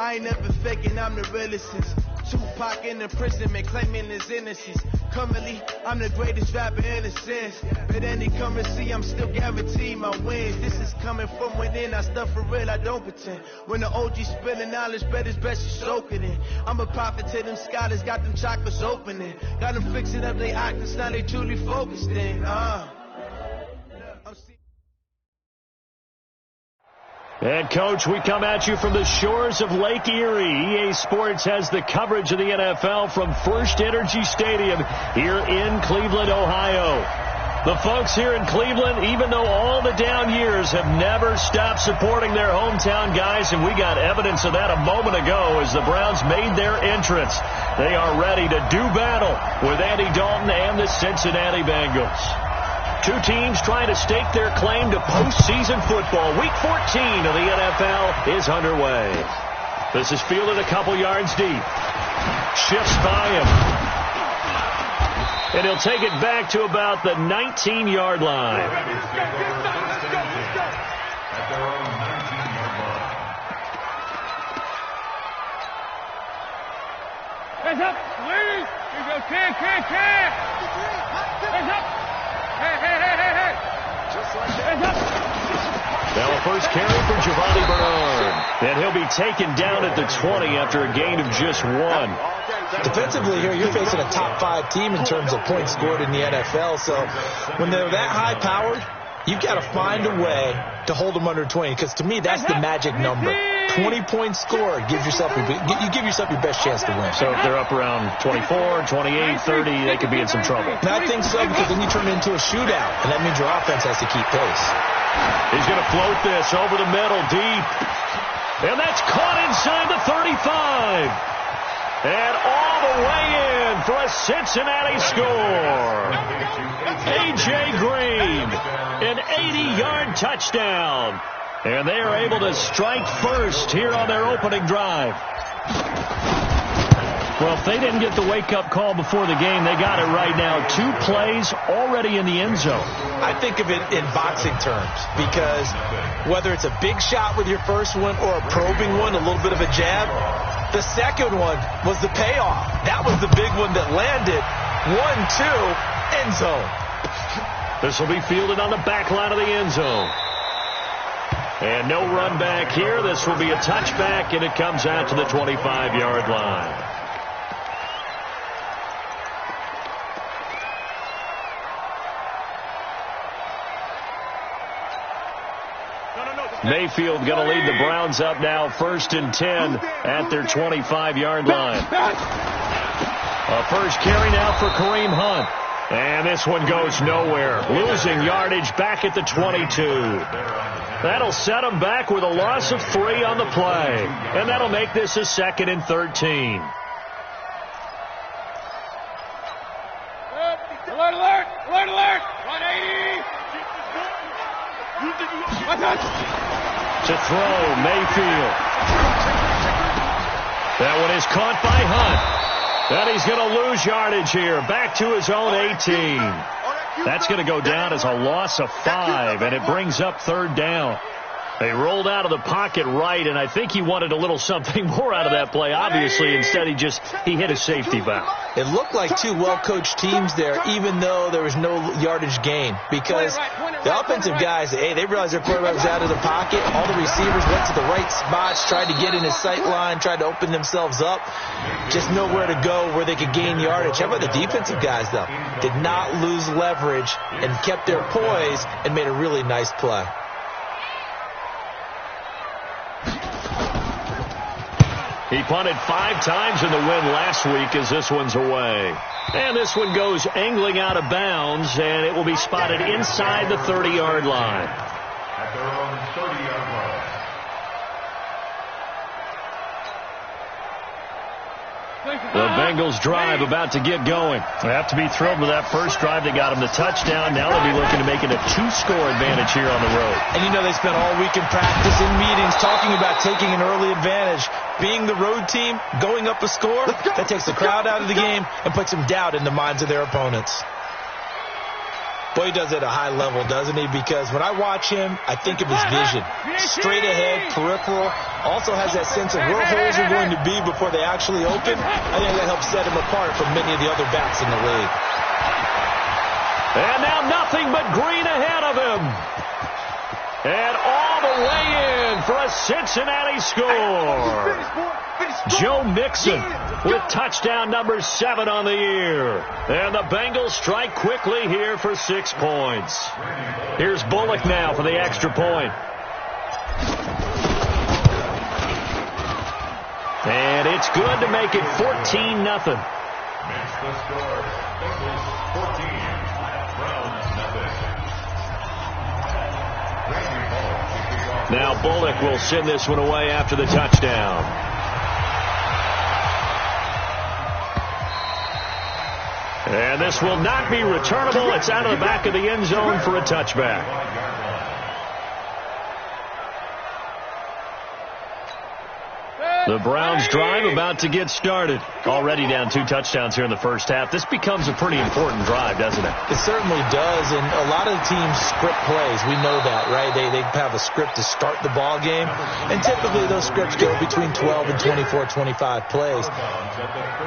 I ain't never faking, I'm the realest since Tupac in the imprisonment, claiming his innocence. Currently, I'm the greatest rapper in a sense. But any currency, I'm still guaranteed my wins. This is coming from within, I stuff for real, I don't pretend. When the OG spilling knowledge, bet it's best to soak it in. I'm a prophet to them scholars, got them chakras opening. Got them fixing up their octaves, now they truly focused in. And, Coach, we come at you from the shores of Lake Erie. EA Sports has the coverage of the NFL from First Energy Stadium here in Cleveland, Ohio. The folks here in Cleveland, even though all the down years, have never stopped supporting their hometown guys, and we got evidence of that a moment ago as the Browns made their entrance. They are ready to do battle with Andy Dalton and the Cincinnati Bengals. Two teams trying to stake their claim to postseason football. Week 14 of the NFL is underway. This is fielded a couple yards deep. Shifts by him. And he'll take it back to about the 19-yard line. Hands up, ladies. Here you go, kick. Hands up. Hey. Just like that. Now a first carry for Giovanni Bernard. And he'll be taken down at the 20 after a gain of just 1. Defensively here, you're facing a top 5 team in terms of points scored in the NFL. So when they're that high-powered, you've got to find a way to hold them under 20. Because to me, that's the magic number. 20 points scored, you give yourself your best chance to win. So if they're up around 24, 28, 30, they could be in some trouble. And I think so, because then you turn it into a shootout, and that means your offense has to keep pace. He's going to float this over the middle, deep. And that's caught inside the 35. And all the way in for a Cincinnati score. A.J. Green, an 80-yard touchdown. And they are able to strike first here on their opening drive. Well, if they didn't get the wake-up call before the game, they got it right now. 2 plays already in the end zone. I think of it in boxing terms, because whether it's a big shot with your first one or a probing one, a little bit of a jab, the second one was the payoff. That was the big one that landed. 1-2, end zone. This will be fielded on the back line of the end zone. And no run back here. This will be a touchback, and it comes out to the 25-yard line. Mayfield going to lead the Browns up now, 1st and 10 at their 25-yard line. A first carry now for Kareem Hunt. And this one goes nowhere. Losing yardage back at the 22. That'll set them back with a loss of 3 on the play. And that'll make this a 2nd and 13. Alert! 180! To throw, Mayfield. That one is caught by Hunt. And he's going to lose yardage here. Back to his own 18. That's going to go down as a loss of 5, and it brings up 3rd down. They rolled out of the pocket right, and I think he wanted a little something more out of that play. Obviously, instead he hit a safety valve. It looked like 2 well-coached teams there, even though there was no yardage gain. Because the offensive guys, they realized their quarterback was out of the pocket. All the receivers went to the right spots, tried to get in his sight line, tried to open themselves up. Just nowhere to go where they could gain yardage. How about the defensive guys, though? Did not lose leverage and kept their poise and made a really nice play. He punted 5 times in the win last week as this one's away. And this one goes angling out of bounds, and it will be spotted inside the 30-yard line. At their own 30-yard line. The Bengals drive about to get going. They have to be thrilled with that first drive. They got them the touchdown. Now they'll be looking to make it a 2-score advantage here on the road. And you know they spent all week in practice and meetings talking about taking an early advantage. Being the road team, going up a score, that takes the crowd out of the game and puts some doubt in the minds of their opponents. Boy, he does it at a high level, doesn't he? Because when I watch him, I think of his vision. Straight ahead, peripheral. Also has that sense of where holes are going to be before they actually open. I think that helps set him apart from many of the other backs in the league. And now nothing but green ahead of him. And all the way in for a Cincinnati score. Joe Mixon with touchdown number 7 on the year. And the Bengals strike quickly here for 6 points. Here's Bullock now for the extra point. And it's good to make it 14-0. Makes the score. Bengals 14, Browns nothing. Now Bullock will send this one away after the touchdown. And this will not be returnable. It's out of the back of the end zone for a touchback. The Browns drive about to get started. Already down 2 touchdowns here in the first half. This becomes a pretty important drive, doesn't it? It certainly does, and a lot of the teams script plays. We know that, right? They have a script to start the ball game, and typically those scripts go between 12 and 24, 25 plays.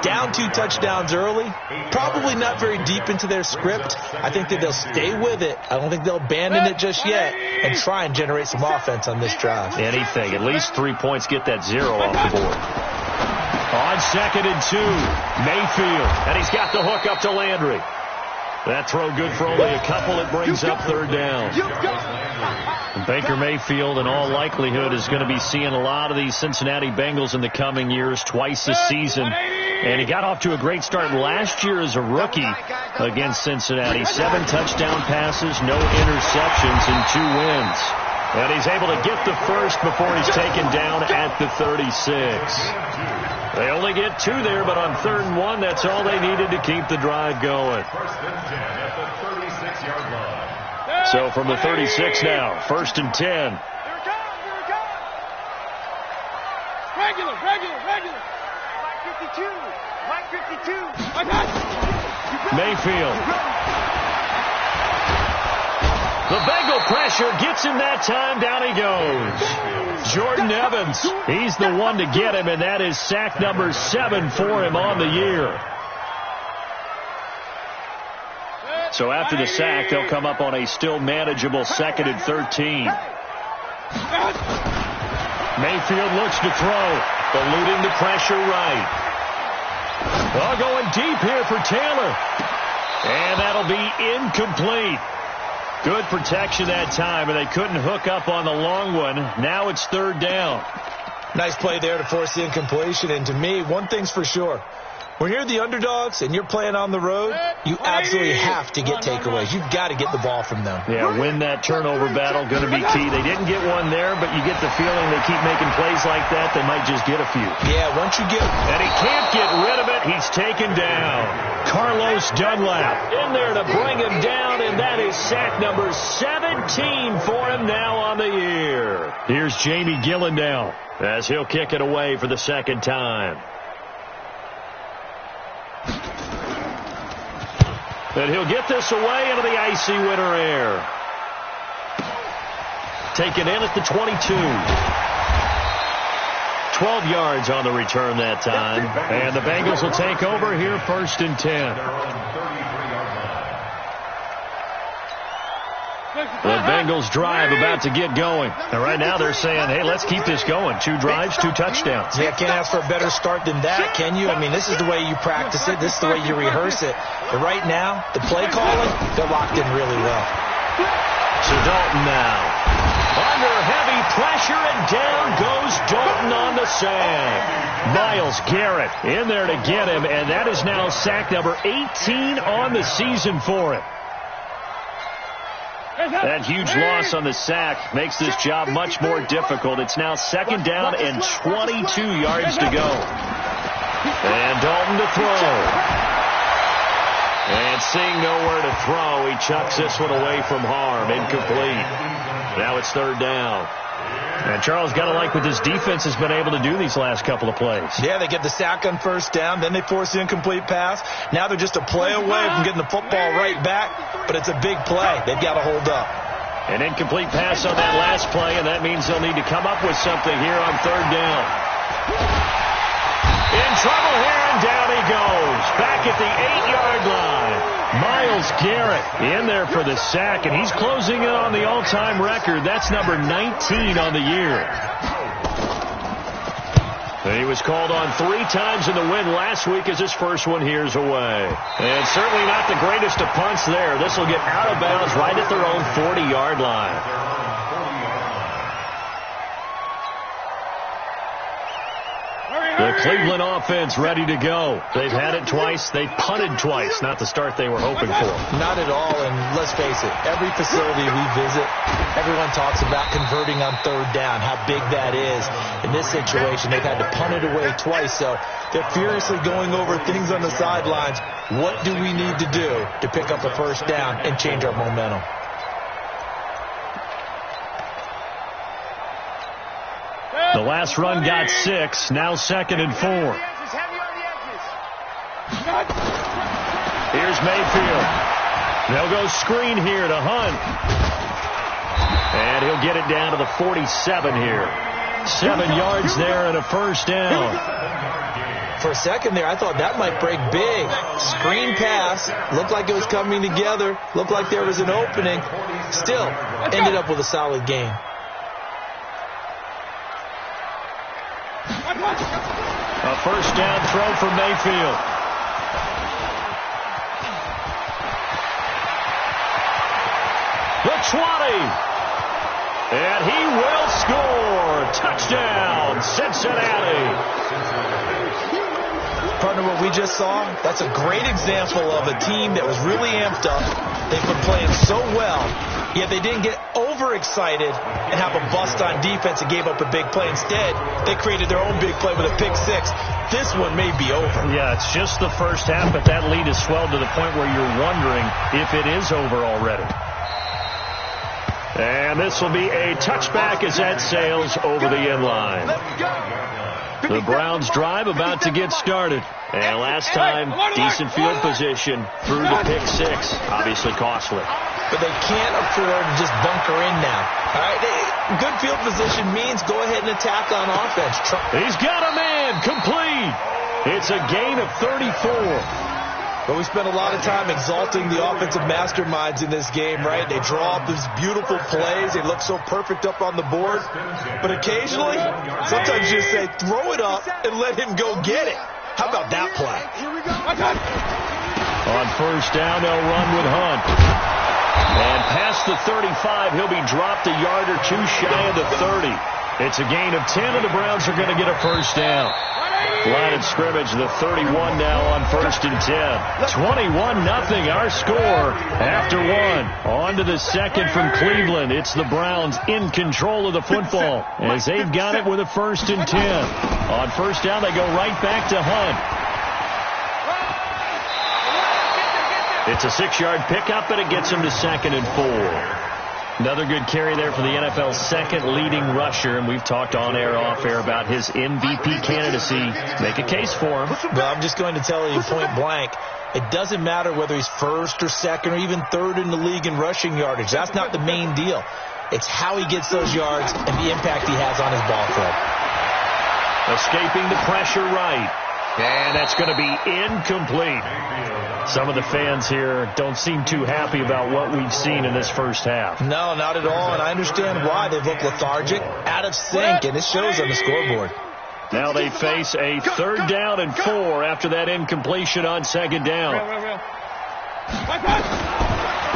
Down 2 touchdowns early, probably not very deep into their script. I think that they'll stay with it. I don't think they'll abandon it just yet and try and generate some offense on this drive. Anything. At least 3 points, get that 0 off the board. On 2nd and 2, Mayfield, and he's got the hook up to Landry. That throw good for only a couple. It brings up 3rd down. Baker Mayfield, in all likelihood, is going to be seeing a lot of these Cincinnati Bengals in the coming years, twice this season. And he got off to a great start last year as a rookie against Cincinnati. 7 touchdown passes, no interceptions, and 2 wins. And he's able to get the first before he's taken down at the 36. They only get 2 there, but on 3rd and 1, that's all they needed to keep the drive going. First and 10 at the 36-yard line. So from the 36 now, 1st and 10. Here it comes, here it comes. Regular. Mike 52. I got you. Mayfield. The Bengal pressure gets him that time. Down he goes. Jordan Evans. He's the one to get him, and that is sack number 7 for him on the year. So after the sack, they'll come up on a still manageable 2nd and 13. Mayfield looks to throw, eluding the pressure right. Well, going deep here for Taylor. And that'll be incomplete. Good protection that time, and they couldn't hook up on the long one. Now it's 3rd down. Nice play there to force the incompletion. And to me, one thing's for sure. When you're the underdogs and you're playing on the road, you absolutely have to get takeaways. You've got to get the ball from them. Yeah, win that turnover battle, going to be key. They didn't get one there, but you get the feeling they keep making plays like that, they might just get a few. Yeah, once you get... And he can't get rid of it. He's taken down. Carlos Dunlap in there to bring him down, and that is sack number 17 for him now on the year. Here's Jamie Gillandale as he'll kick it away for the 2nd time. And he'll get this away into the icy winter air. Taken in at the 22. 12 yards on the return that time. And the Bengals will take over here 1st and 10. The Bengals drive about to get going. And right now they're saying, hey, let's keep this going. 2 drives, 2 touchdowns. Yeah, can't ask for a better start than that, can you? I mean, this is the way you practice it. This is the way you rehearse it. But right now, the play calling, they're locked in really well. So Dalton now. Under heavy pressure, and down goes Dalton on the sack. Myles Garrett in there to get him, and that is now sack number 18 on the season for him. That huge loss on the sack makes this job much more difficult. It's now 2nd down and 22 yards to go. And Dalton to throw. And seeing nowhere to throw, he chucks this one away from harm. Incomplete. Now it's 3rd down. And Charles, got to like what this defense has been able to do these last couple of plays. Yeah, they get the sack on first down, then they force the incomplete pass. Now they're just a play away from getting the football right back, but it's a big play. They've got to hold up. An incomplete pass on that last play, and that means they'll need to come up with something here on third down. In trouble here, and down he goes. Back at the 8-yard line. Myles Garrett in there for the sack, and he's closing in on the all-time record. That's number 19 on the year. And he was called on 3 times in the win last week as his first one here's away. And certainly not the greatest of punts there. This will get out of bounds right at their own 40-yard line. The Cleveland offense ready to go. They've had it twice. They've punted twice. Not the start they were hoping for. Not at all, and let's face it, every facility we visit, everyone talks about converting on third down, how big that is. In this situation, they've had to punt it away twice, so they're furiously going over things on the sidelines. What do we need to do to pick up a first down and change our momentum? The last run got 6. Now 2nd and 4. Here's Mayfield. They'll go screen here to Hunt. And he'll get it down to the 47 here. 7 yards there and a first down. For a second there, I thought that might break big. Screen pass. Looked like it was coming together. Looked like there was an opening. Still, ended up with a solid game. A first down throw for Mayfield. The 20. And he will score. Touchdown, Cincinnati. Partner, what we just saw, that's a great example of a team that was really amped up. They've been playing so well, yet they didn't get overexcited and have a bust on defense and gave up a big play. Instead, they created their own big play with a pick 6. This one may be over. Yeah, it's just the first half, but that lead has swelled to the point where you're wondering if it is over already. And this will be a touchback as that sails over the end line. The Browns drive about to get started. And last time, decent field position through the pick 6. Obviously costly. But they can't afford to just bunker in now. All right, good field position means go ahead and attack on offense. He's got a man, complete. It's a gain of 34. But we spent a lot of time exalting the offensive masterminds in this game, right? They draw up these beautiful plays. They look so perfect up on the board. But occasionally, sometimes you just say, throw it up and let him go get it. How about that play? On first down, they'll run with Hunt. And past the 35, he'll be dropped a yard or 2 shy of the 30. It's a gain of 10, and the Browns are going to get a first down. Line of scrimmage, the 31 now on first and 10. 21-0 our score after 1. On to the second from Cleveland. It's the Browns in control of the football as they've got it with a first and 10. On first down, they go right back to Hunt. It's a 6-yard pickup, and it gets him to 2nd and 4. Another good carry there for the NFL's second leading rusher, and we've talked on air, off air about his MVP candidacy. Make a case for him. Well, I'm just going to tell you point blank, it doesn't matter whether he's first or second or even third in the league in rushing yardage. That's not the main deal. It's how he gets those yards and the impact he has on his ball club. Escaping the pressure right. And that's going to be incomplete. Some of the fans here don't seem too happy about what we've seen in this first half. No, not at all, and I understand why. They've looked lethargic, out of sync, and it shows on the scoreboard. Now they face a 3rd down and 4 after that incompletion on 2nd down.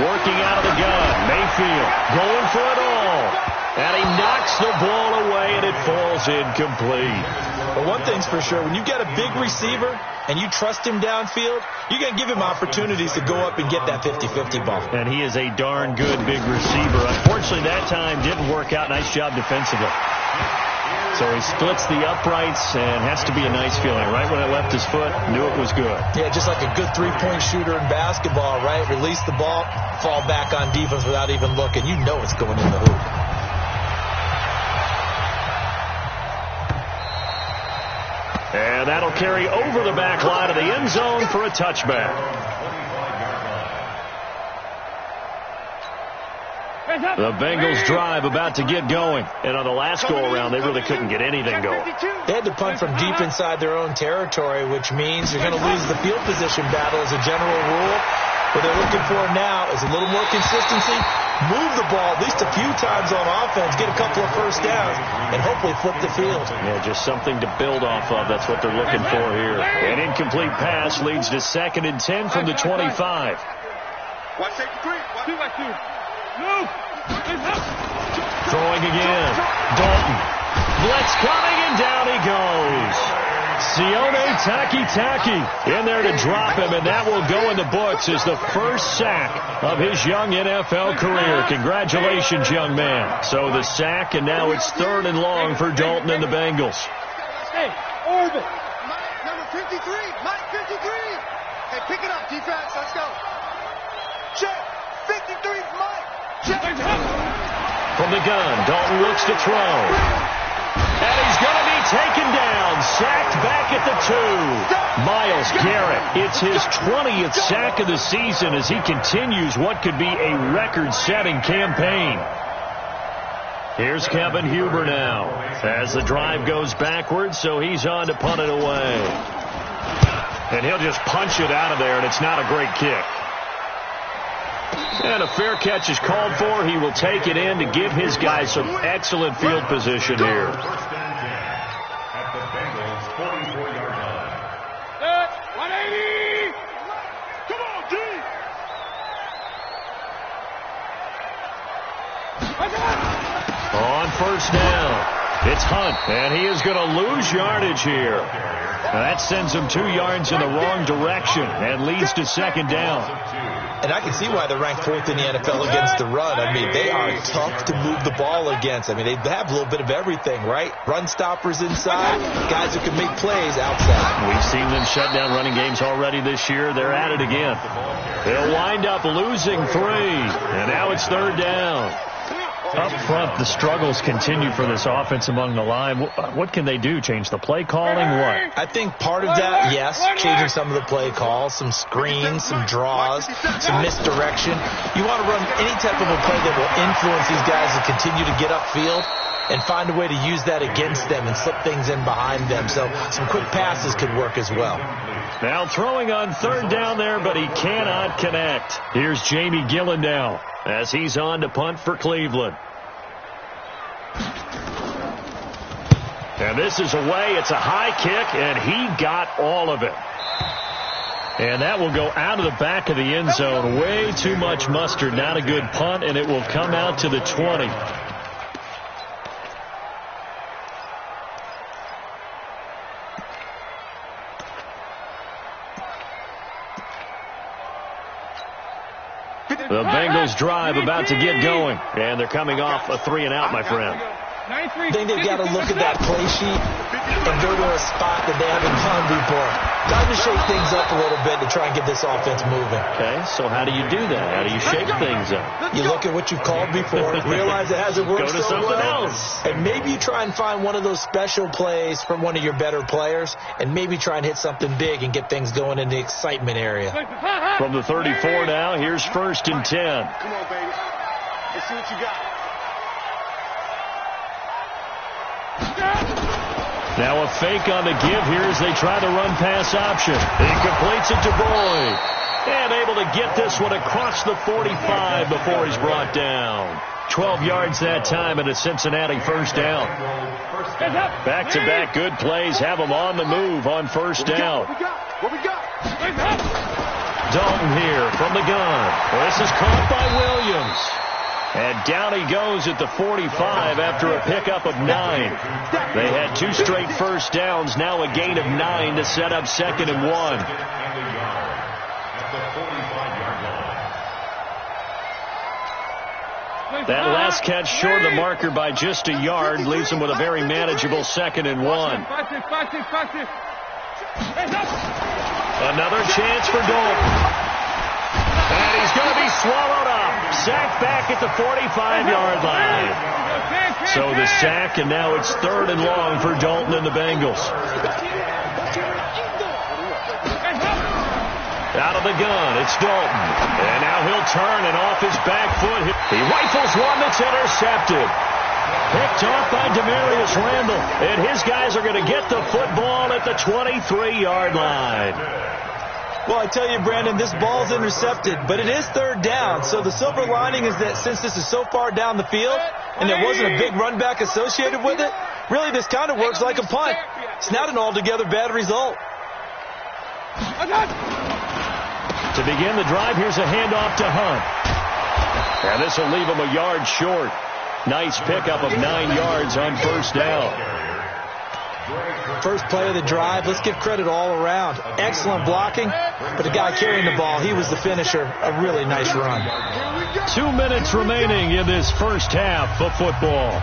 Working out of the gun, Mayfield going for it all. And he knocks the ball away, and it falls incomplete. But one thing's for sure, when you get a big receiver and you trust him downfield, you're going to give him opportunities to go up and get that 50-50 ball. And he is a darn good big receiver. Unfortunately, that time didn't work out. Nice job defensively. So he splits the uprights and has to be a nice feeling. Right when it left his foot, knew it was good. Yeah, just like a good three-point shooter in basketball, right? Release the ball, fall back on defense without even looking. You know it's going in the hoop. And that'll carry over the back line of the end zone for a touchback. The Bengals drive about to get going. And on the last go-around, they really couldn't get anything going. They had to punt from deep inside their own territory, which means you're going to lose the field position battle as a general rule. What they're looking for now is a little more consistency, move the ball at least a few times on offense, get a couple of first downs, and hopefully flip the field. Yeah, just something to build off of. That's what they're looking for here. An incomplete pass leads to 2nd and 10 from the 25. Watch take 3. 2 by 2. Move. Throwing again. Dalton. Blitz coming, and down he goes. Sione Taki in there to drop him, and that will go in the books as the first sack of his young NFL career. Congratulations, young man. So the sack, and now it's 3rd and long for Dalton and the Bengals. Hey, orbit. Number 53. Mike 53. Hey, pick it up, defense. Let's go. Check. 53, Mike. Check. From the gun, Dalton looks to throw. And he's going to be taken down, sacked back at the 2. Myles Garrett, it's his 20th sack of the season as he continues what could be a record-setting campaign. Here's Kevin Huber now as the drive goes backwards, so he's on to punt it away. And he'll just punch it out of there, and it's not a great kick. And a fair catch is called for. He will take it in to give his guys some excellent field position here. At the Bengals 44-yard line. 180. Come on, D. On first down, it's Hunt, and he is going to lose yardage here. Now that sends him 2 yards in the wrong direction and leads to 2nd down. And I can see why they're ranked 4th in the NFL against the run. I mean, they are tough to move the ball against. I mean, they have a little bit of everything, right? Run stoppers inside, guys who can make plays outside. We've seen them shut down running games already this year. They're at it again. They'll wind up losing 3, and now it's 3rd down. Up front, the struggles continue for this offense among the line. What can they do? Change the play calling? What? I think part of that, yes, changing some of the play calls, some screens, some draws, some misdirection. You want to run any type of a play that will influence these guys to continue to get upfield and find a way to use that against them and slip things in behind them. So some quick passes could work as well. Now throwing on 3rd down there, but he cannot connect. Here's Jamie Gillen now as he's on to punt for Cleveland. And this is away. It's a high kick, and he got all of it. And that will go out of the back of the end zone. Way too much mustard. Not a good punt, and it will come out to the 20. The Bengals drive about to get going, and they're coming off a 3-and-out, my friend. I think they've got to look at that play sheet and go to a spot that they haven't found before. Time to shake things up a little bit to try and get this offense moving. Okay, so how do you do that? How do you shake things up? You look at what you've called before, realize it hasn't worked Go to so something well, else. and maybe you try and find one of those special plays from one of your better players, and maybe try and hit something big and get things going in the excitement area. From the 34 now, here's 1st and 10. Come on, baby. Let's see what you got. Now a fake on the give here as they try the run-pass option. He completes it to Boyd. And able to get this one across the 45 before he's brought down. 12 yards that time and a Cincinnati first down. Back-to-back good plays have them on the move on first down. What we got? Dalton here from the gun. This is caught by Williams. And down he goes at the 45 after a pickup of 9. They had 2 straight first downs, now a gain of 9 to set up 2nd and 1. That last catch short of the marker by just a yard leaves him with a very manageable 2nd and 1. Another chance for Dalton. And he's going to be swallowed up. Sacked back at the 45-yard line. So the sack, and now it's 3rd and long for Dalton and the Bengals. Out of the gun, it's Dalton. And now he'll turn and off his back foot. He rifles one that's intercepted. Picked off by Demarius Randall. And his guys are going to get the football at the 23-yard line. Well, I tell you, Brandon, this ball's intercepted, but it is third down. So the silver lining is that since this is so far down the field and there wasn't a big run back associated with it, really this kind of works like a punt. It's not an altogether bad result. To begin the drive, here's a handoff to Hunt. And this will leave him a yard short. Nice pickup of 9 yards on first down. First play of the drive, let's give credit all around. Excellent blocking, but the guy carrying the ball, he was the finisher. A really nice run. 2 minutes remaining in this first half of football.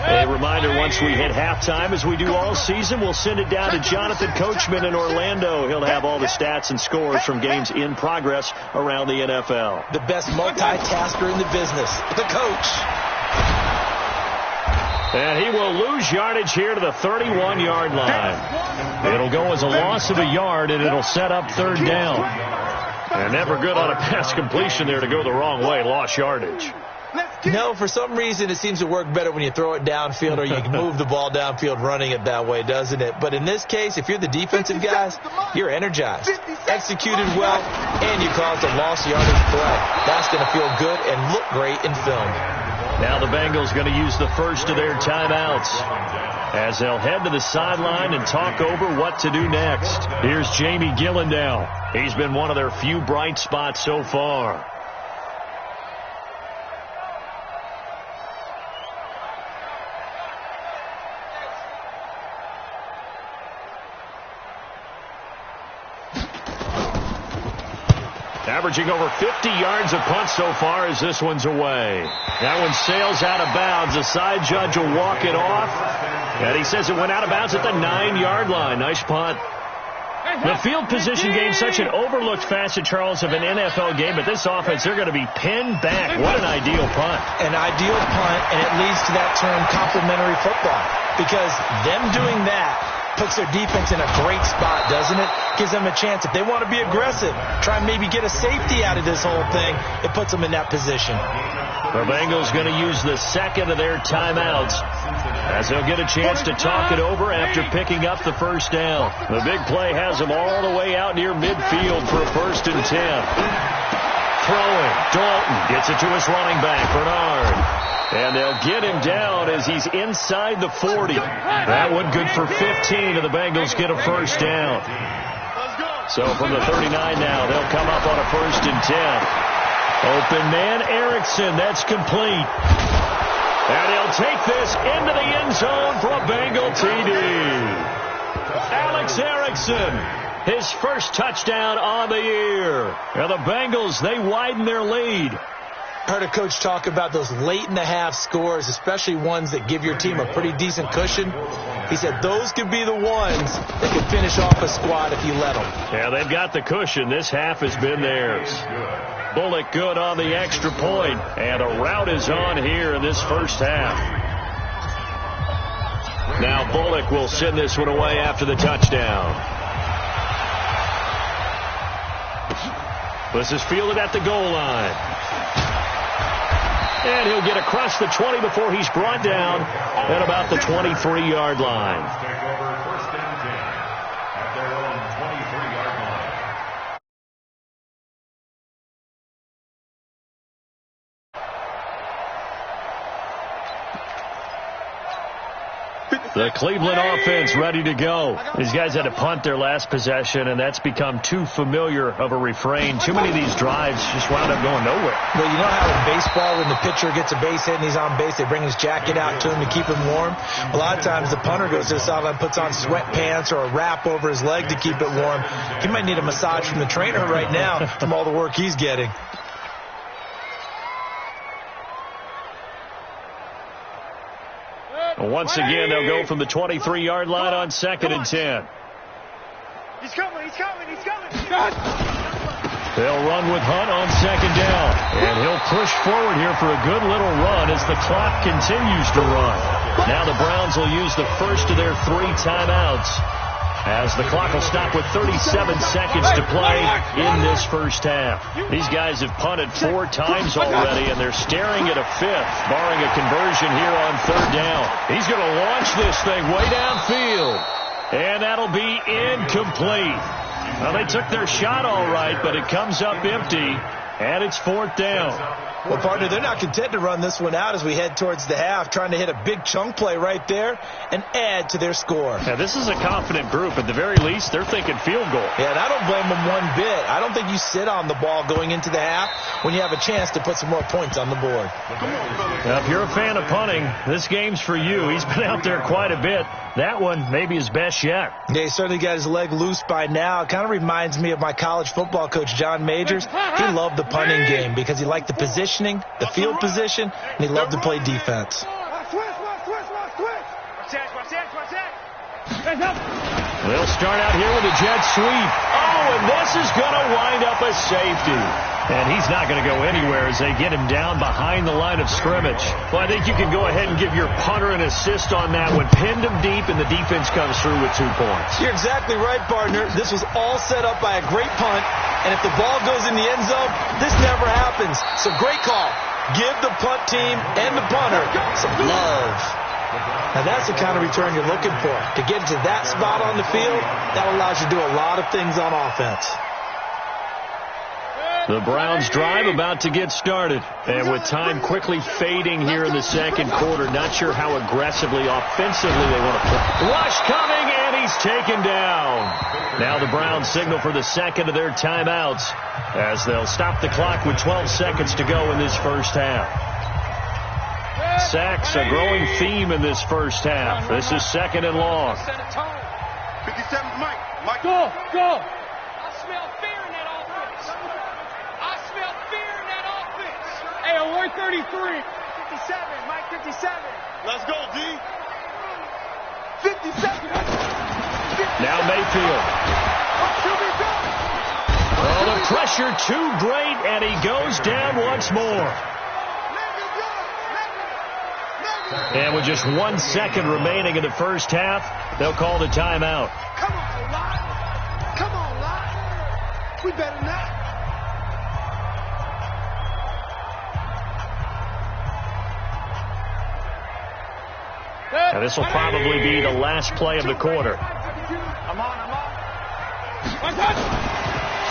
A reminder, once we hit halftime, as we do all season, we'll send it down to Jonathan Coachman in Orlando. He'll have all the stats and scores from games in progress around the NFL. The best multitasker in the business, the coach. And he will lose yardage here to the 31-yard line. It'll go as a loss of a yard, and it'll set up third down. And never good on a pass completion there to go the wrong way, lost yardage. No, for some reason it seems to work better when you throw it downfield or you can move the ball downfield running it that way, doesn't it? But in this case, if you're the defensive guys, you're energized, executed well, and you caused a lost yardage play. That's going to feel good and look great in film. Now the Bengals going to use the first of their timeouts as they'll head to the sideline and talk over what to do next. Here's Jamie Gillandale. He's been one of their few bright spots so far. Averaging over 50 yards a punt so far as this one's away. That one sails out of bounds. The side judge will walk it off. And he says it went out of bounds at the 9-yard line. Nice punt. The field position game, such an overlooked facet, Charles, of an NFL game. But this offense, they're going to be pinned back. What an ideal punt. An ideal punt, and it leads to that term complementary football. Because them doing that puts their defense in a great spot, doesn't it? Gives them a chance. If they want to be aggressive, try and maybe get a safety out of this whole thing, it puts them in that position. The Bengals going to use the second of their timeouts as they'll get a chance to talk it over after picking up the first down. The big play has them all the way out near midfield for a 1st and 10. Throwing. Dalton gets it to his running back, Bernard. And they'll get him down as he's inside the 40. That one good for 15, and the Bengals get a first down. So from the 39 now, they'll come up on a 1st and 10. Open man, Erickson. That's complete. And he'll take this into the end zone for a Bengal TD. Alex Erickson, his first touchdown on the year. And the Bengals, they widen their lead. Heard a coach talk about those late-in-the-half scores, especially ones that give your team a pretty decent cushion. He said those could be the ones that could finish off a squad if you let them. Yeah, they've got the cushion. This half has been theirs. Bullock good on the extra point, and a rout is on here in this first half. Now Bullock will send this one away after the touchdown. This is fielded at the goal line. And he'll get across the 20 before he's brought down at about the 23-yard line. Take over 1st and 10 at their own 23-yard line. The Cleveland offense ready to go. These guys had to punt their last possession, and that's become too familiar of a refrain. Too many of these drives just wound up going nowhere. Well, you know how in baseball, when the pitcher gets a base hit and he's on base, they bring his jacket out to him to keep him warm. A lot of times the punter goes to the sideline, puts on sweatpants or a wrap over his leg to keep it warm. He might need a massage from the trainer right now from all the work he's getting. Once again, they'll go from the 23-yard line on 2nd and 10. He's coming, he's coming, he's coming. They'll run with Hunt on second down. And he'll push forward here for a good little run as the clock continues to run. Now the Browns will use the first of their 3 timeouts, as the clock will stop with 37 seconds to play in this first half. These guys have punted 4 times already, and they're staring at a 5th, barring a conversion here on 3rd down. He's going to launch this thing way downfield, and that'll be incomplete. Well, they took their shot all right, but it comes up empty, and it's 4th down. Well, partner, they're not content to run this one out as we head towards the half, trying to hit a big chunk play right there and add to their score. Yeah, this is a confident group. At the very least, they're thinking field goal. Yeah, and I don't blame them one bit. I don't think you sit on the ball going into the half when you have a chance to put some more points on the board. Now, if you're a fan of punting, this game's for you. He's been out there quite a bit. That one may be his best yet. Yeah, he certainly got his leg loose by now. It kind of reminds me of my college football coach, John Majors. He loved the punting game because he liked the positioning, the field position, and he loved to play defense. They'll start out here with a jet sweep. Oh, and this is going to wind up a safety. And he's not going to go anywhere as they get him down behind the line of scrimmage. Well, I think you can go ahead and give your punter an assist on that one. Pinned him deep, and the defense comes through with 2 points. You're exactly right, partner. This was all set up by a great punt, and if the ball goes in the end zone, this never happens. So great call. Give the punt team and the punter some love. Now, that's the kind of return you're looking for. To get to that spot on the field, that allows you to do a lot of things on offense. The Browns drive about to get started. And with time quickly fading here in the second quarter, not sure how aggressively, offensively they want to play. Rush coming, and he's taken down. Now the Browns signal for the second of their timeouts as they'll stop the clock with 12 seconds to go in this first half. Sacks, a growing theme in this first half. This is 2nd and long. 57's Mike. Mike. Go. I smell fear in that offense. I smell fear in that offense. Hey, on 133. 57, Mike 57. Let's go, D. 57. Now Mayfield. Oh, the pressure too great, and he goes down once more. And with just 1 second remaining in the first half, they'll call the timeout. Come on, Lott. Come on, Lott. We better not. Now this will probably be the last play of the quarter. I'm on.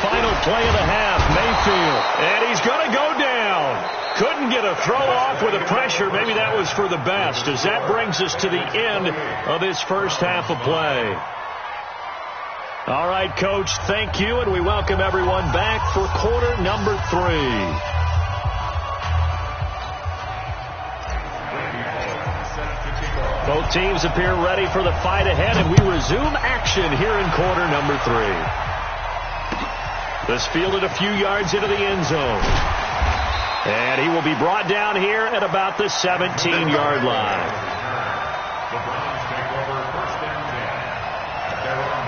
Final play of the half, Mayfield. And he's going to go down. Couldn't get a throw off with the pressure. Maybe that was for the best, as that brings us to the end of this first half of play. All right, Coach, thank you, and we welcome everyone back for quarter number 3. Both teams appear ready for the fight ahead, and we resume action here in quarter number 3. This fielded a few yards into the end zone. And he will be brought down here at about the 17-yard line. The Browns take over 1st and 10 at their own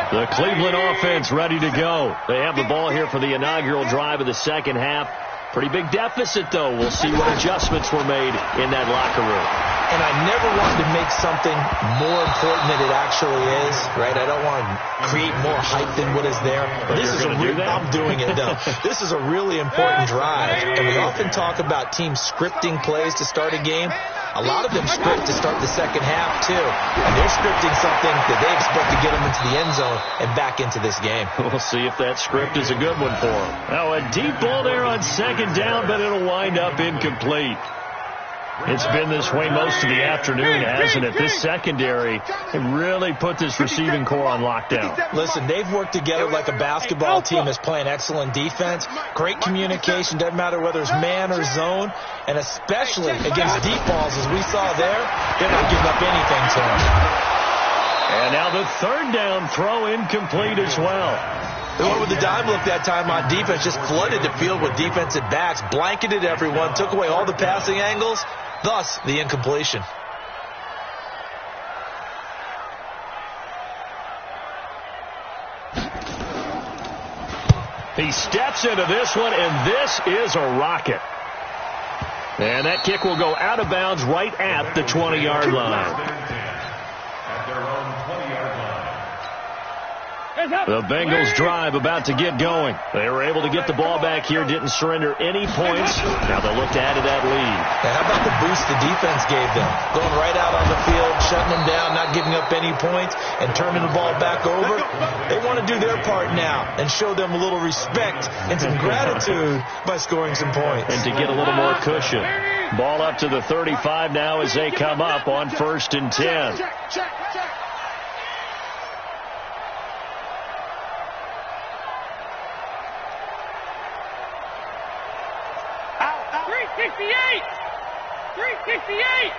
17. The Cleveland offense ready to go. They have the ball here for the inaugural drive of the second half. Pretty big deficit, though. We'll see what adjustments were made in that locker room. And I never wanted to make something more important than it actually is, right? I don't want to create more hype than what is there. But this is I'm doing it, though. This is a really important drive. And we often talk about teams scripting plays to start a game. A lot of them script to start the second half, too. And they're scripting something that they expect to get them into the end zone and back into this game. We'll see if that script is a good one for them. Now, a deep ball there on second down, but it'll wind up incomplete. It's been this way most of the afternoon, hasn't it? This secondary really put this receiving core on lockdown. Listen, they've worked together like a basketball team is playing excellent defense. Great communication, doesn't matter whether it's man or zone. And especially against deep balls, as we saw there, they're not giving up anything to them. And now the 3rd down throw incomplete as well. They went with the dime look that time on defense, just flooded the field with defensive backs, blanketed everyone, took away all the passing angles, thus the incompletion. steps into this one, and this is a rocket. And that kick will go out of bounds right at the 20-yard line. The Bengals drive about to get going. They were able to get the ball back here, didn't surrender any points. Now they'll look to add to that lead. And how about the boost the defense gave them? Going right out on the field, shutting them down, not giving up any points, and turning the ball back over. They want to do their part now and show them a little respect and some gratitude by scoring some points. And to get a little more cushion. Ball up to the 35 now as they come up on 1st and 10. Check. 368!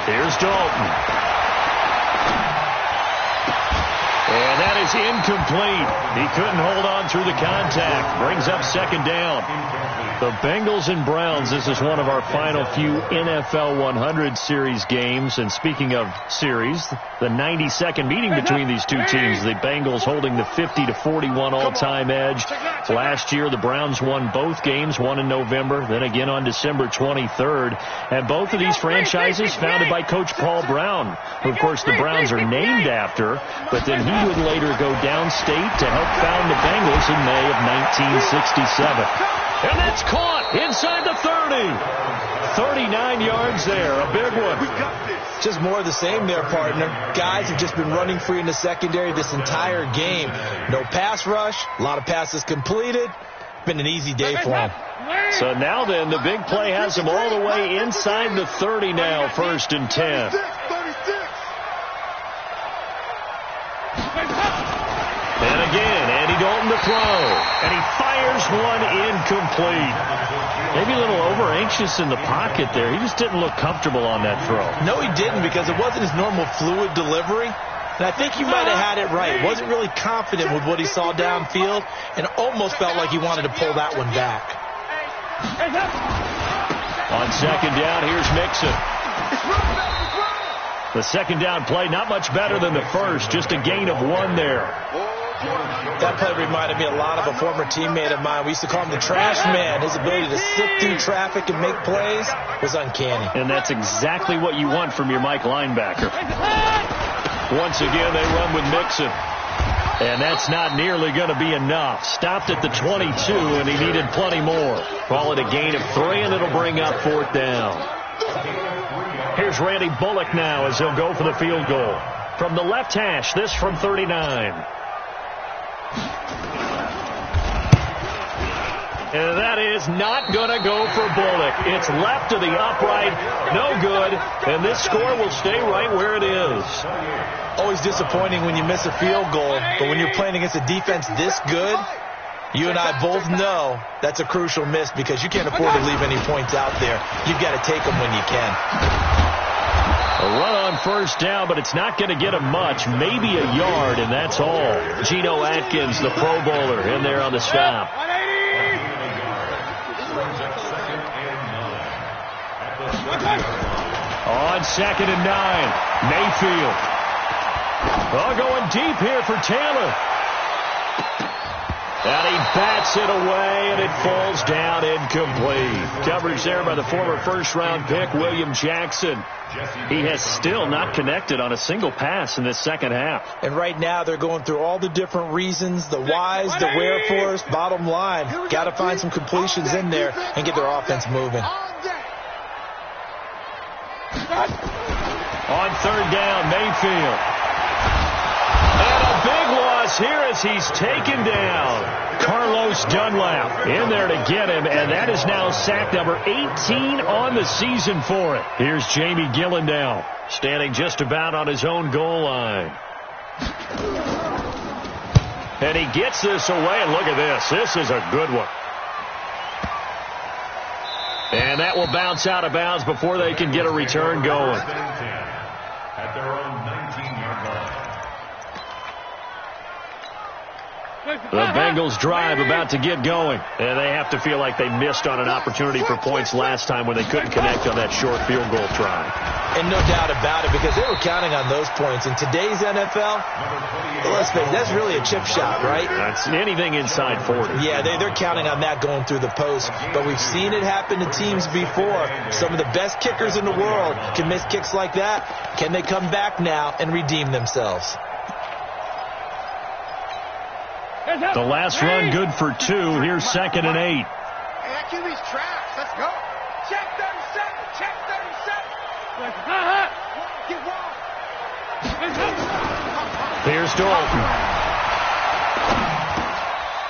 Here's Dalton. And that is incomplete. He couldn't hold on through the contact. Brings up 2nd down. The Bengals and Browns, this is one of our final few NFL 100 series games. And speaking of series, the 92nd meeting between these two teams. The Bengals holding the 50-41 all-time edge. Last year, the Browns won both games, one in November, then again on December 23rd. And both of these franchises founded by Coach Paul Brown, who, of course, the Browns are named after. But then he would later go downstate to help found the Bengals in May of 1967. And that's caught inside the 30. 39 yards there, a big one. Just more of the same there, partner. Guys have just been running free in the secondary this entire game. No pass rush, a lot of passes completed. Been an easy day for them. So now then, the big play has them all the way inside the 30 now, 1st and 10. And again, Andy Dalton to throw. And he fires one incomplete. Maybe a little over-anxious in the pocket there. He just didn't look comfortable on that throw. No, he didn't, because it wasn't his normal fluid delivery. And I think he might have had it right. Wasn't really confident with what he saw downfield and almost felt like he wanted to pull that one back. On 2nd down, here's Mixon. The 2nd down play, not much better than the first, just a gain of 1 there. That play reminded me a lot of a former teammate of mine. We used to call him the trash man. His ability to sift through traffic and make plays was uncanny. And that's exactly what you want from your Mike linebacker. Once again, they run with Mixon. And that's not nearly going to be enough. Stopped at the 22, and he needed plenty more. Call it a gain of 3, and it'll bring up 4th down. Here's Randy Bullock now as he'll go for the field goal. From the left hash, this from 39. And that is not going to go for Bullock. It's left to the upright. No good. And this score will stay right where it is. Always disappointing when you miss a field goal. But when you're playing against a defense this good, you and I both know that's a crucial miss because you can't afford to leave any points out there. You've got to take them when you can. A run on 1st down, but it's not going to get him much. Maybe a yard, and that's all. Geno Atkins, the Pro Bowler, in there on the stop. On 2nd and 9, Mayfield. Oh, going deep here for Taylor. And he bats it away, and it falls down incomplete. Coverage there by the former 1st-round pick, William Jackson. He has still not connected on a single pass in this 2nd half. And right now they're going through all the different reasons, the whys, the wherefores. Bottom line, got to find some completions in there and get their offense moving. On 3rd down, Mayfield. And a big loss here as he's taken down. Carlos Dunlap in there to get him, and that is now sack number 18 on the season for it. Here's Jamie Gillen now, standing just about on his own goal line. And he gets this away, and look at this. This is a good one. And that will bounce out of bounds before they can get a return going. At their own 19-yard line. The Bengals drive about to get going. And they have to feel like they missed on an opportunity for points last time when they couldn't connect on that short field goal try. And no doubt about it, because they were counting on those points. In today's NFL, let's face it, that's really a chip shot, right? That's anything inside 40. Yeah, they're counting on that going through the post. But we've seen it happen to teams before. Some of the best kickers in the world can miss kicks like that. Can they come back now and redeem themselves? The last run good for 2. Here's 2nd and 8. Hey, that QB's trash. Let's go. Check 37. Check 37. Get wide. Here's Dalton.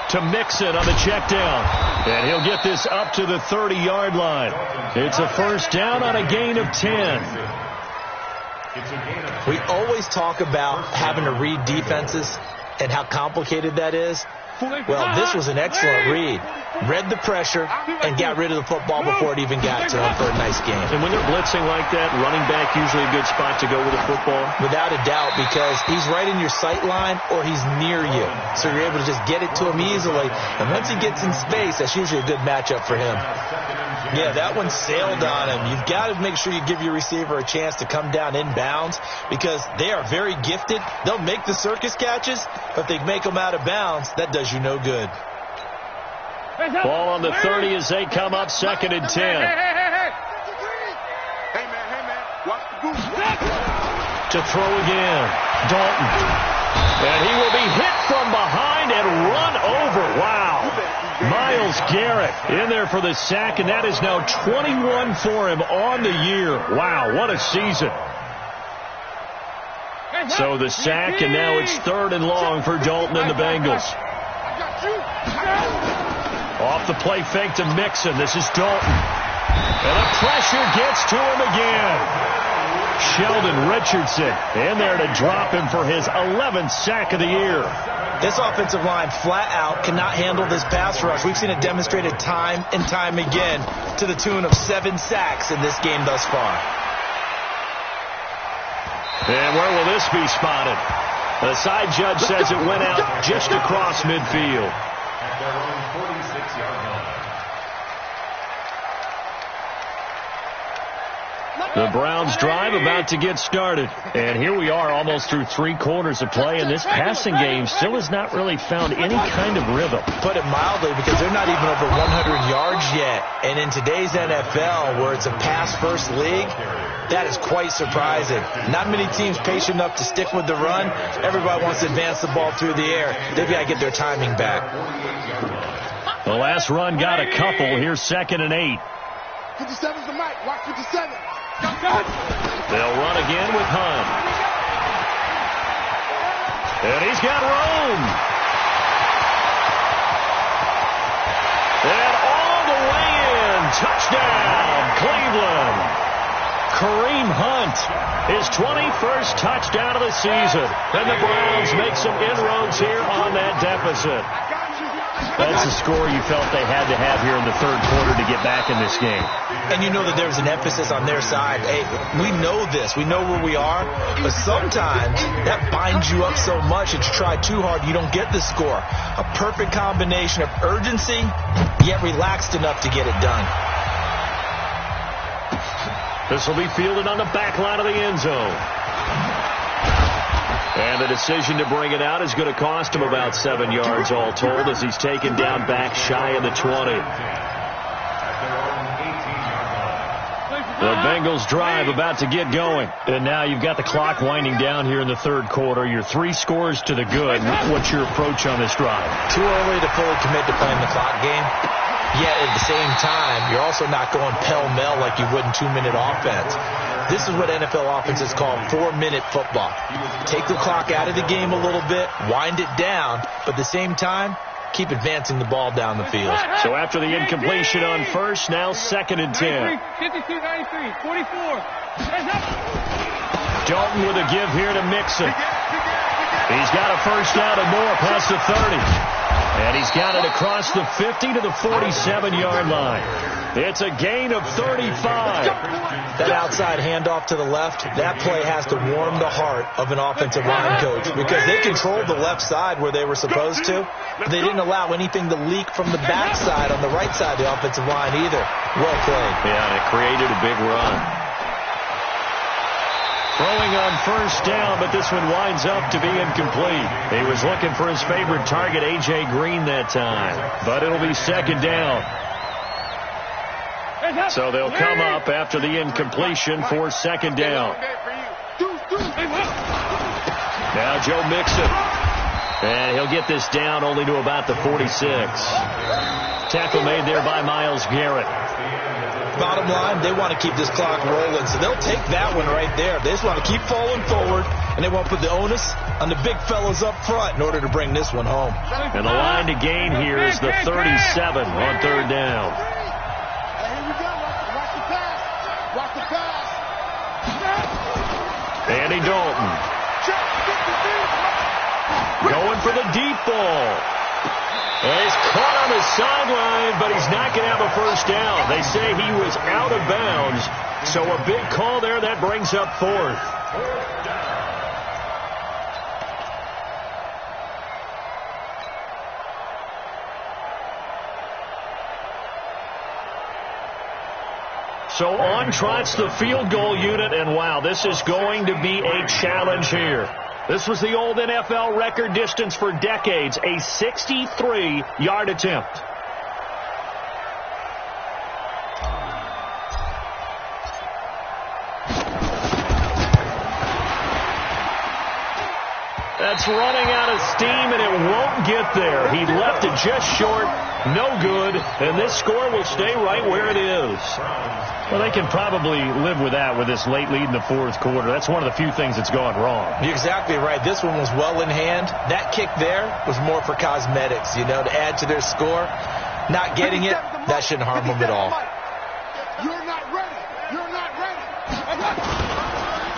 To Mixon on the check down. And he'll get this up to the 30-yard line. It's a first down on a gain of 10. We always talk about having to read defenses and how complicated that is. Well, this was an excellent read. Read the pressure and got rid of the football before it even got to him for a nice game. And when they're blitzing like that, running back usually a good spot to go with the football? Without a doubt, because he's right in your sight line or he's near you. So you're able to just get it to him easily. And once he gets in space, that's usually a good matchup for him. Yeah, that one sailed on him. You've got to make sure you give your receiver a chance to come down inbounds because they are very gifted. They'll make the circus catches, but if they make them out of bounds, that does you no good. Ball on the 30 as they come up 2nd and 10. Hey, man. Watch the goose. To throw again. Dalton. And he will be hit from behind and run over. Wow. Miles Garrett in there for the sack, and that is now 21 for him on the year. Wow, what a season. So the sack, and now it's 3rd and long for Dalton and the Bengals. Off the play fake to Mixon. This is Dalton. And the pressure gets to him again. Sheldon Richardson in there to drop him for his 11th sack of the year. This offensive line flat out cannot handle this pass rush. We've seen it demonstrated time and time again to the tune of 7 sacks in this game thus far. And where will this be spotted? The side judge says it went out just across midfield. At their own 46-yard line. The Browns drive about to get started. And here we are almost through 3 quarters of play, and this passing game still has not really found any kind of rhythm. Put it mildly, because they're not even over 100 yards yet. And in today's NFL, where it's a pass-first league, that is quite surprising. Not many teams patient enough to stick with the run. Everybody wants to advance the ball through the air. They've got to get their timing back. The last run got a couple. Here's 2nd and 8. 57's the mic. Watch 57. They'll run again with Hunt. And he's got room. And all the way in. Touchdown, Cleveland. Kareem Hunt, his 21st touchdown of the season. And the Browns make some inroads here on that deficit. That's the score you felt they had to have here in the 3rd quarter to get back in this game. And you know that there's an emphasis on their side. Hey, we know this. We know where we are. But sometimes that binds you up so much that you try too hard, you don't get the score. A perfect combination of urgency, yet relaxed enough to get it done. This will be fielded on the back line of the end zone. And the decision to bring it out is going to cost him about 7 yards all told as he's taken down back shy of the 20. The Bengals drive about to get going. And now you've got the clock winding down here in the 3rd quarter. You're 3 scores to the good. What's your approach on this drive? Too early to fully commit to playing the clock game. Yet at the same time, you're also not going pell-mell like you would in 2-minute offense. This is what NFL offenses call 4-minute football. Take the clock out of the game a little bit, wind it down, but at the same time, keep advancing the ball down the field. So after the incompletion on first, now 2nd and 10. 52, 93, 44. Dalton with a give here to Mixon. He's got a first down and more past the 30. And he's got it across the 50 to the 47-yard line. It's a gain of 35. That outside handoff to the left, that play has to warm the heart of an offensive line coach because they controlled the left side where they were supposed to. They didn't allow anything to leak from the backside on the right side of the offensive line either. Well played. Yeah, and it created a big run. Throwing on first down, but this one winds up to be incomplete. He was looking for his favorite target, A.J. Green, that time. But it'll be second down. So they'll come up after the incompletion for second down. Now Joe Mixon. And he'll get this down only to about the 46. Tackle made there by Myles Garrett. Bottom line, they want to keep this clock rolling, so they'll take that one right there. They just want to keep falling forward, and they won't put the onus on the big fellas up front in order to bring this one home. And the line to gain here is the 37 on third down. Here we go. Watch the pass. Watch the pass. Andy Dalton. Going for the deep ball. And he's caught on the sideline, but he's not going to have a first down. They say he was out of bounds. So a big call there. That brings up fourth. So on trots the field goal unit, and wow, this is going to be a challenge here. This was the old NFL record distance for decades, a 63-yard attempt. That's running out of steam, and it won't get there. He left it just short, no good, and this score will stay right where it is. Well, they can probably live with that with this late lead in the fourth quarter. That's one of the few things that's gone wrong. You're exactly right. This one was well in hand. That kick there was more for cosmetics, to add to their score. Not getting it, that shouldn't harm them at all. You're not ready. You're not ready.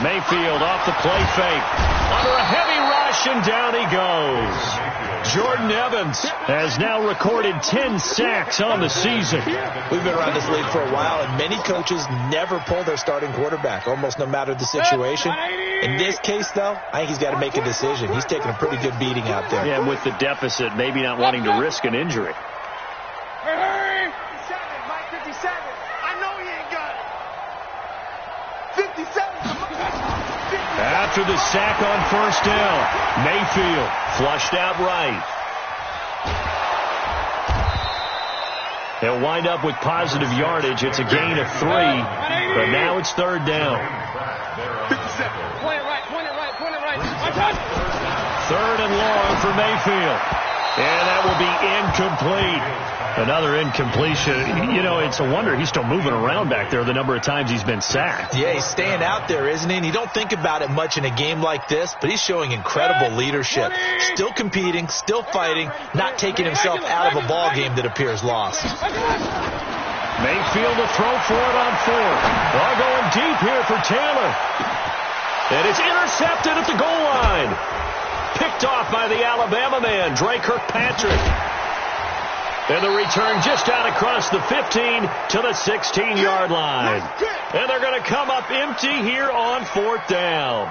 Mayfield off the play fake. Under a heavy rush, and down he goes. Jordan Evans has now recorded 10 sacks on the season. We've been around this league for a while, and many coaches never pull their starting quarterback, almost no matter the situation. In this case, though, I think he's got to make a decision. He's taking a pretty good beating out there. Yeah, with the deficit, maybe not wanting to risk an injury. Hey, 57, Mike 57. I know he ain't got it. 57. After the sack on first down, Mayfield flushed out right. They'll wind up with positive yardage. It's a gain of 3, but now it's third down. 57. Point it right. Third and long for Mayfield. And that will be incomplete. Another incompletion. It's a wonder he's still moving around back there the number of times he's been sacked. Yeah, he's staying out there, isn't he? And you don't think about it much in a game like this, but he's showing incredible leadership. Still competing, still fighting, not taking himself out of a ball game that appears lost. Mayfield to throw for it on fourth. Ball going deep here for Taylor. And it's intercepted at the goal line. Picked off by the Alabama man, Dre Kirkpatrick. And the return just out across the 15 to the 16-yard line. And they're going to come up empty here on fourth down.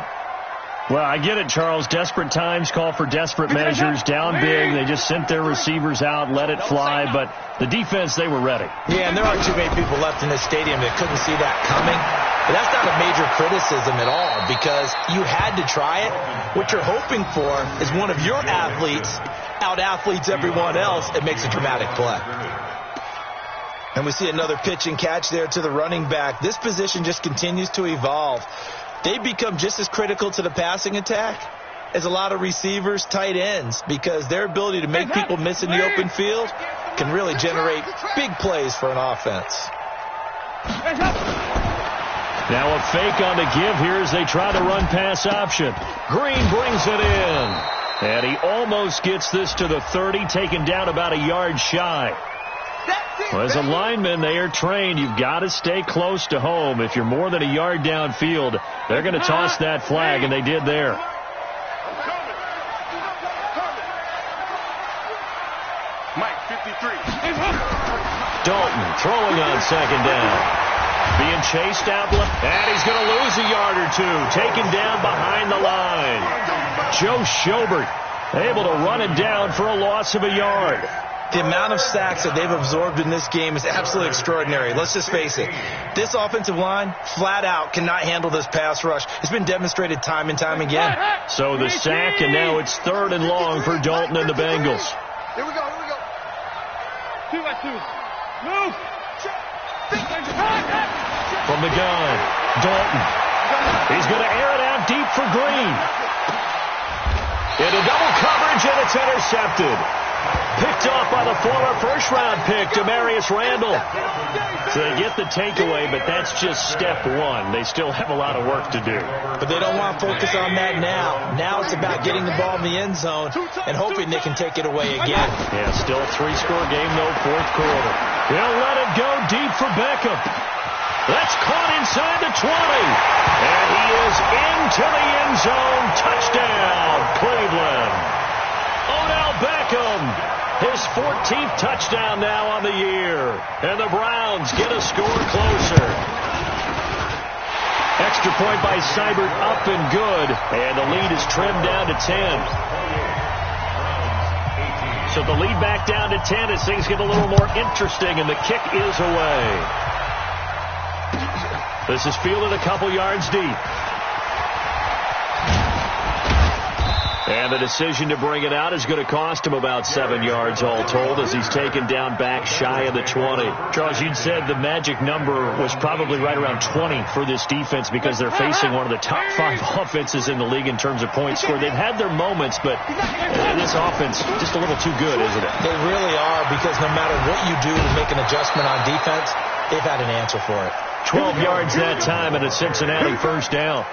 Well, I get it, Charles. Desperate times call for desperate measures. Down big. They just sent their receivers out, let it fly. But the defense, they were ready. Yeah, and there aren't too many people left in this stadium that couldn't see that coming. But that's not a major criticism at all because you had to try it. What you're hoping for is one of your athletes out-athletes everyone else and makes a dramatic play. And we see another pitch and catch there to the running back. This position just continues to evolve. They become just as critical to the passing attack as a lot of receivers, tight ends, because their ability to make people miss in the open field can really generate big plays for an offense. Now a fake on the give here as they try to run pass option. Green brings it in. And he almost gets this to the 30, taken down about a yard shy. Well, as a lineman, they are trained. You've got to stay close to home. If you're more than a yard downfield, they're going to toss that flag, and they did there. Mike 53. Dalton throwing on second down. Being chased out, and he's going to lose a yard or two. Taken down behind the line. Joe Schobert able to run it down for a loss of a yard. The amount of sacks that they've absorbed in this game is absolutely extraordinary. Let's just face it. This offensive line, flat out, cannot handle this pass rush. It's been demonstrated time and time again. So the sack, and now it's 3rd and long for Dalton and the Bengals. Here we go, here we go. 2-by-2. Move. From the gun, Dalton. He's going to air it out deep for Green. Into double coverage, and it's intercepted. Picked off by the former first-round pick, Demarius Randall. So they get the takeaway, but that's just step one. They still have a lot of work to do. But they don't want to focus on that now. Now it's about getting the ball in the end zone and hoping they can take it away again. Yeah, still a 3-score game, though, 4th quarter. They'll let it go deep for Beckham. That's caught inside the 20. And he is into the end zone. Touchdown, Cleveland. Odell Beckham, his 14th touchdown now on the year. And the Browns get a score closer. Extra point by Seibert, up and good. And the lead is trimmed down to 10. So the lead back down to 10 as things get a little more interesting, and the kick is away. This is fielded a couple yards deep. And the decision to bring it out is going to cost him about 7 yards all told as he's taken down back shy of the 20. Charles, you'd said the magic number was probably right around 20 for this defense because they're facing one of the top 5 offenses in the league in terms of points scored. They've had their moments, but this offense just a little too good, isn't it? They really are, because no matter what you do to make an adjustment on defense, they've had an answer for it. 12 yards that time and a Cincinnati first down.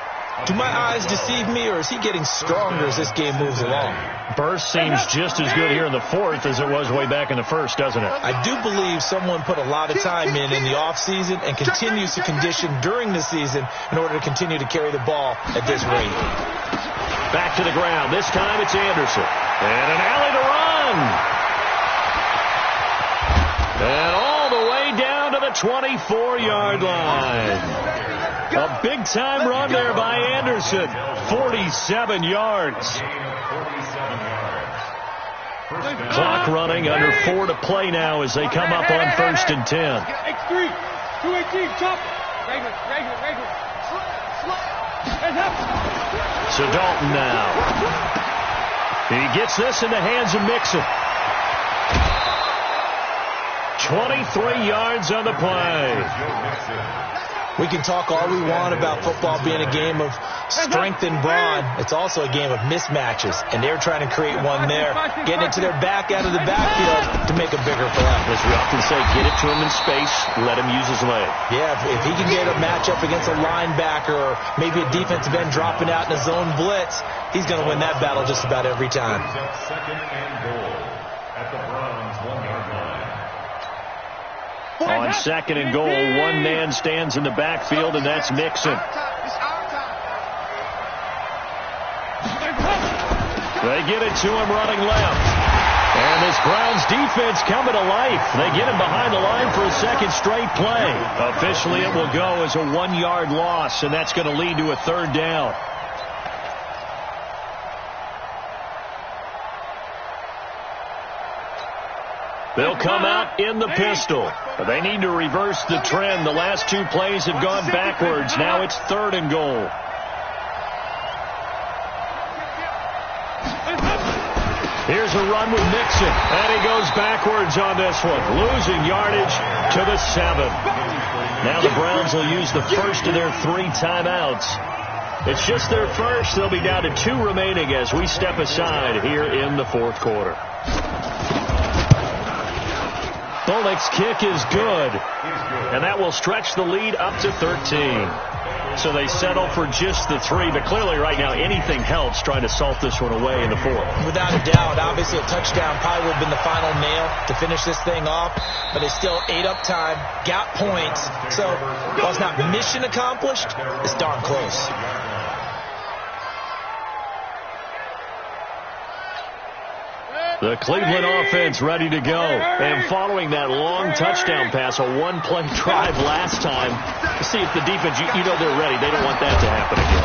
Do my eyes deceive me, or is he getting stronger as this game moves along? Burst seems just as good here in the 4th as it was way back in the 1st, doesn't it? I do believe someone put a lot of time in the offseason and continues to condition during the season in order to continue to carry the ball at this rate. Back to the ground. This time it's Anderson. And an alley to run. And all the way down to the 24-yard line. A big-time run there by Anderson. 47 yards. Clock running, under 4 to play now as they come up on 1st and 10. X3, 218, chop. Regular. So Dalton now. He gets this in the hands of Mixon. 23 yards on the play. We can talk all we want about football being a game of strength and brawn. It's also a game of mismatches, and they're trying to create one there, getting it to their back out of the backfield to make a bigger play. As we often say, get it to him in space, let him use his leg. Yeah, if he can get a matchup against a linebacker or maybe a defensive end dropping out in a zone blitz, he's going to win that battle just about every time. Second and goal at the Browns' 1-yard line. On 2nd and goal, one man stands in the backfield, and that's Mixon. They get it to him running left. And this Browns defense coming to life. They get him behind the line for a second straight play. Officially, it will go as a 1-yard loss, and that's going to lead to a 3rd down. They'll come out in the pistol. They need to reverse the trend. The last 2 plays have gone backwards. Now it's 3rd and goal. Here's a run with Mixon. And he goes backwards on this one. Losing yardage to the 7. Now the Browns will use the first of their 3 timeouts. It's just their first. They'll be down to 2 remaining as we step aside here in the 4th quarter. Bullock's kick is good, and that will stretch the lead up to 13. So they settle for just the 3, but clearly right now anything helps trying to salt this one away in the 4th. Without a doubt, obviously a touchdown probably would have been the final nail to finish this thing off, but they still ate up time, got points. So while it's not mission accomplished, it's darn close. The Cleveland offense ready to go. And following that long touchdown pass, a one-play drive last time, see if the defense, you know they're ready. They don't want that to happen again.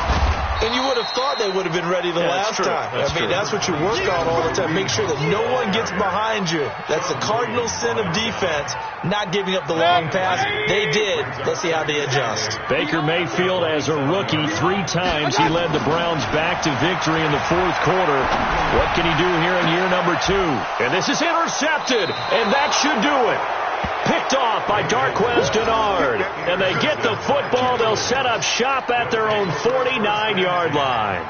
And you would have thought they would have been ready the last time. That's what you work on all the time. Make sure that no one gets behind you. That's the cardinal sin of defense, not giving up the long pass. They did. Let's see how they adjust. Baker Mayfield, as a rookie, 3 times he led the Browns back to victory in the fourth quarter. What can he do here in year number 2? And this is intercepted, and that should do it. Picked off by Darquez Dennard. And they get the football. They'll set up shop at their own 49-yard line.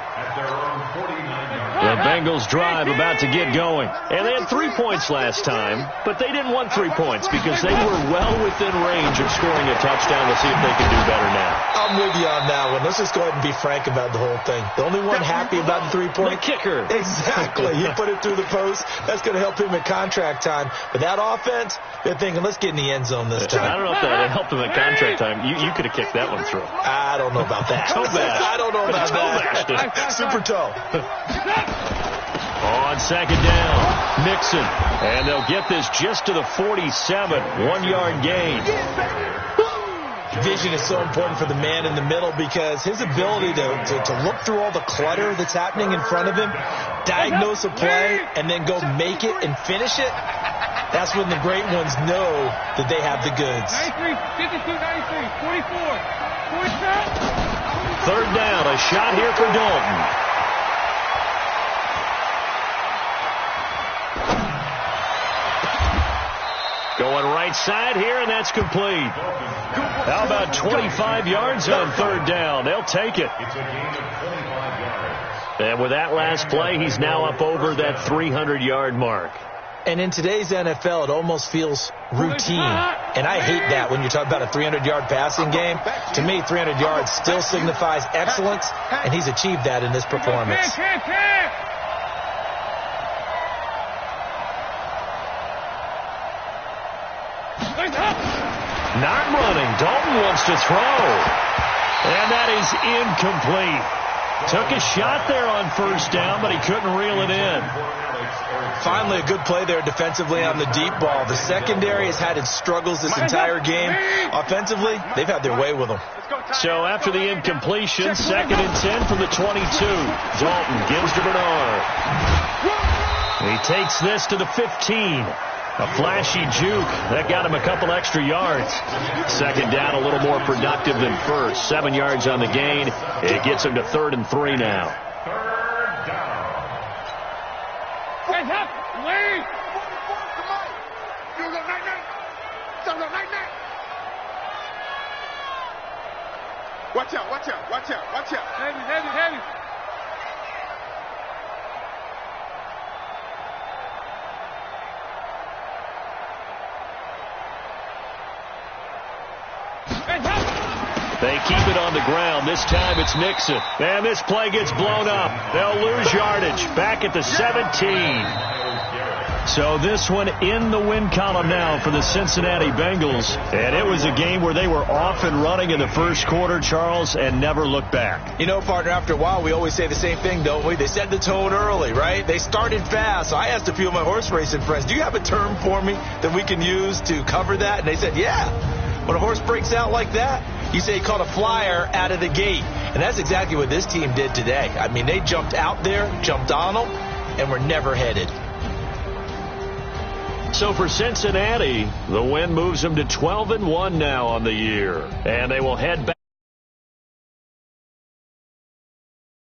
The Bengals drive about to get going. And they had 3 points last time, but they didn't want 3 points because they were well within range of scoring a touchdown. Let's see if they can do better now. I'm with you on that one. Let's just go ahead and be frank about the whole thing. The only one happy about the 3-point. The kicker. Exactly. He put it through the post. That's going to help him at contract time. But that offense, they're thinking, let's get in the end zone this time. I don't know if that helped him at contract time. You could have kicked that one through. I don't know about that. I don't know about that. Super toe. On second down, Nixon. And they'll get this just to the 47. 1-yard gain. Vision is so important for the man in the middle because his ability to look through all the clutter that's happening in front of him, diagnose a play, and then go make it and finish it, that's when the great ones know that they have the goods. 93, 52, 93, 44, 47. Third down, a shot here for Dalton. Going right side here, and that's complete. How about 25 yards on third down? They'll take it. And with that last play, he's now up over that 300-yard mark. And in today's NFL, it almost feels routine. And I hate that when you talk about a 300-yard passing game. To me, 300 yards still signifies excellence, and he's achieved that in this performance. Not running. Dalton wants to throw. And that is incomplete. Took a shot there on first down, but he couldn't reel it in. Finally, a good play there defensively on the deep ball. The secondary has had its struggles this entire game. Offensively, they've had their way with them. So after the incompletion, 2nd and 10 from the 22. Dalton gives to Bernard. He takes this to the 15. A flashy juke. That got him a couple extra yards. Second down, a little more productive than first. 7 yards on the gain. It gets him to 3rd and 3 now. Third down. Watch out, watch out, watch out, watch out. Heavy. They keep it on the ground. This time it's Nixon. And this play gets blown up. They'll lose yardage. Back at the 17. So this one in the win column now for the Cincinnati Bengals. And it was a game where they were off and running in the first quarter, Charles, and never looked back. You know, partner, after a while, we always say the same thing, don't we? They set the tone early, right? They started fast. So I asked a few of my horse racing friends, do you have a term for me that we can use to cover that? And they said, yeah. When a horse breaks out like that, you say he caught a flyer out of the gate. And that's exactly what this team did today. I mean, they jumped out there, jumped on them, and were never headed. So for Cincinnati, the win moves them to 12-1 now on the year. And they will head back.